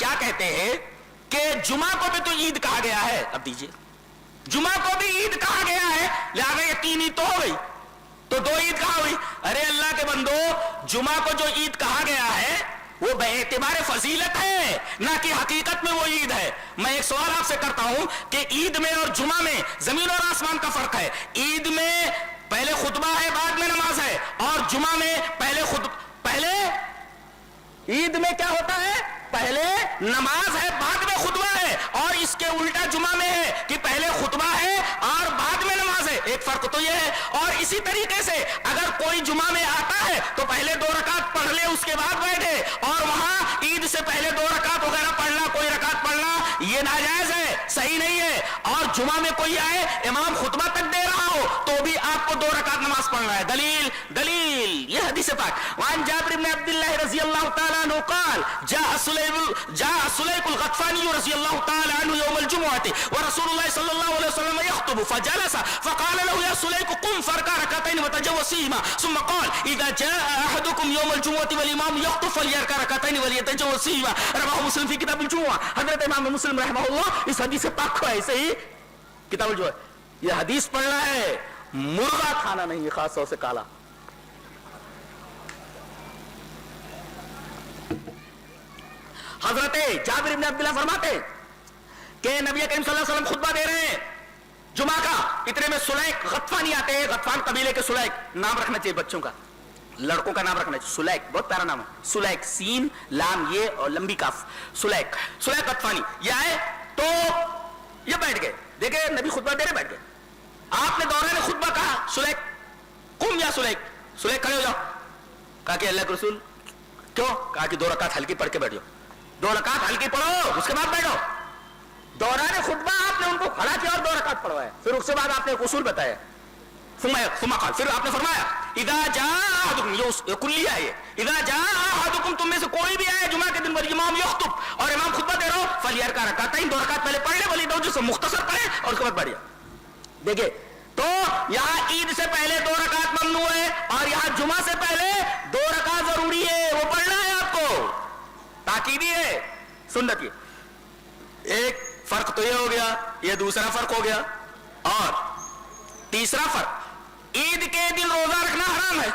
کیا کہتے ہیں کہ جمعہ کو بھی تو عید کہا گیا ہے. اب دیجئے, جمعہ کو بھی عید کہا گیا ہے, لہذا یہ 3 عید تو ہو گئی, تو 2 عید کہاں ہوئی؟ ارے اللہ کے بندو, جمعہ کو جو عید کہا گیا ہے وہ بے اعتبار فضیلت ہے, نہ کہ حقیقت میں وہ عید ہے. میں ایک سوال آپ سے کرتا ہوں کہ عید میں اور جمعہ میں زمین اور آسمان کا فرق ہے. عید میں پہلے خطبہ ہے, بعد میں نماز ہے, اور جمعہ میں پہلے عید میں کیا ہوتا ہے؟ پہلے نماز ہے, بعد میں خطبہ ہے, اور اس کے الٹا جمعہ میں ہے کہ پہلے خطبہ ہے اور بعد میں نماز ہے. ایک فرق تو یہ ہے. اور اسی طریقے سے اگر کوئی جمعہ میں آتا ہے تو پہلے 2 رکعت پڑھ لے, اس کے بعد بیٹھے, اور وہاں عید سے پہلے 2 رکعت وغیرہ پڑھنا, کوئی رکعت پڑھنا, یہ ناجائز ہے, صحیح نہیں ہے. اور جمعہ میں کوئی آئے, امام خطبہ تک دے رہا ہو, تو بھی آپ کو 2 رکعت نماز پڑھنا ہے. دلیل یہ حدیث پاک. وعن جابر بن عبد الله رضی اللہ تعالی عنہ قال جاء سلیق الغطفانی رضی اللہ تعالی عنہ یوم الجمعة ورسول اللہ صلی اللہ علیہ وسلم يخطب فجلس فقال له يا سلیق قم فاركع ركعتين وتجوز فيهما ثم قال اذا جاء احدكم يوم الجمعة والامام يخطب فليركع ركعتين وليتجوز فيهما. رواه مسلم في کتاب الجمعہ. حضرت امام مسلم رحمہ اللہ اس حدیث پاک کو ایسے ہی کتاب الجمعہ, یہ حدیث پڑھنا ہے, مرغا کھانا نہیں ہے, خاص طور سے کالا. حضرت جابر بن عبداللہ فرماتے کہ نبی کریم صلی اللہ علیہ وسلم خطبہ دے رہے ہیں جمعہ کا, اتنے میں سلیق غطفانی آتے ہیں. غطفان قبیلے کے سلیق, نام رکھنا چاہیے بچوں کا, لڑکوں کا نام رکھنا چاہیے. سلیق بہت پیارا نام ہے, سلیق, سین لام یہ اور لمبی کاف, سلیق غطفانی. یہ آئے تو یہ بیٹھ گئے, دیکھیں نبی خطبہ دے رہے, بیٹھ گئے. آپ نے دوران خطبہ کہا سلیق قم یا سلیق کھڑے ہو جاؤ. کہا کہ اللہ کے رسول کیوں؟ کہا کہ 2 رکعت ہلکی پڑھ کے بیٹھ جاؤ, 2 رکعت ہلکی پڑھو, اس کے بعد بیٹھو. دوران خطبہ آپ نے ان کو کھڑا کیا اور 2 رکعت پڑھوایا, پھر اس کے بعد آپ نے ایک اصول بتایا. ثم قال, پھر آپ نے فرمایا اذا جاء احدكم, یہ کلیہ ہے, اذا جاء احدكم, تم میں سے کوئی بھی آئے جمعہ کے دن والامام یخطب, اور امام خطبہ دے رہا ہو, فلیرکع رکعتین, 2 رکعت پہلے پڑھ لے, ولیتوجہ سے مختصر پڑھے اور اس کے بعد بیٹھ جائے. دیکھیں تو یہاں عید سے پہلے 2 رکعت ممنوع ہے, اور یہاں جمعہ سے پہلے 2 رکعت ضروری ہے, وہ پڑھنا ہے آپ کو, تاکیدی ہے, سنت کی. ایک فرق تو یہ ہو گیا, یہ دوسرا فرق ہو گیا. اور تیسرا فرق, عید کے دن روزہ رکھنا حرام ہے.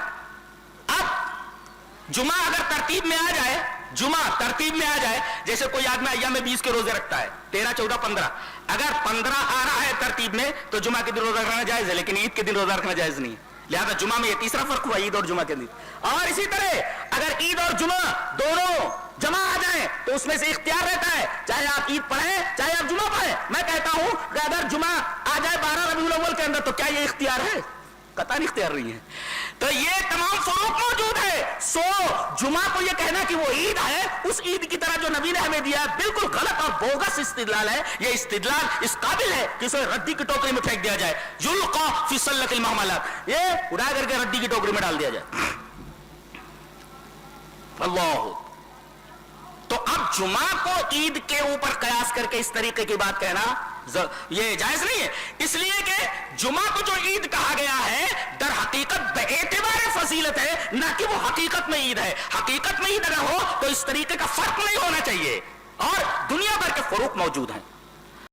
اب جمعہ اگر ترتیب میں آ جائے, جمعہ ترتیب میں آ جائے, جیسے کوئی آدمی ایام 20 کے روزے رکھتا ہے, 13, 14, 15, اگر 15 آ رہا ہے ترتیب میں تو جمعہ کے دن روزہ رکھنا جائز ہے, لیکن عید کے دن روزہ رکھنا جائز نہیں ہے. لہذا جمعہ میں یہ تیسرا فرق ہوا, عید اور جمعہ کے دن. اور اسی طرح اگر عید اور جمعہ دونوں جمع آ جائیں تو اس میں سے اختیار رہتا ہے, چاہے آپ عید پڑھیں چاہے آپ جمعہ پڑھیں. میں کہتا ہوں کہ اگر جمعہ آ جائے 12 ربیع الاول کے اندر تو کیا یہ اختیار ہے؟ قطعاً اختیار نہیں ہے. تو یہ تمام فروق موجود ہے. سو جمعہ کو یہ کہنا کہ وہ عید ہے, اس عید کی طرح جو نبی نے ہمیں دیا, بالکل غلط اور بوگس استدلال ہے. یہ استدلال اس قابل ہے کہ اسے ردی کی ٹوکری میں پھینک دیا جائے, یلقى فی سلۃ المحملات, یہ اڑا کر کے ردی کی ٹوکری میں ڈال دیا جائے. اللہ. تو اب جمعہ کو عید کے اوپر قیاس کر کے اس طریقے کی بات کہنا یہ جائز نہیں ہے, اس لیے کہ جمعہ کو جو عید کہا گیا ہے در حقیقت بے اعتبار فضیلت ہے, نہ کہ وہ حقیقت میں عید ہے. حقیقت میں عید اگر ہو تو اس طریقے کا فرق نہیں ہونا چاہیے, اور دنیا بھر کے فروق موجود ہیں.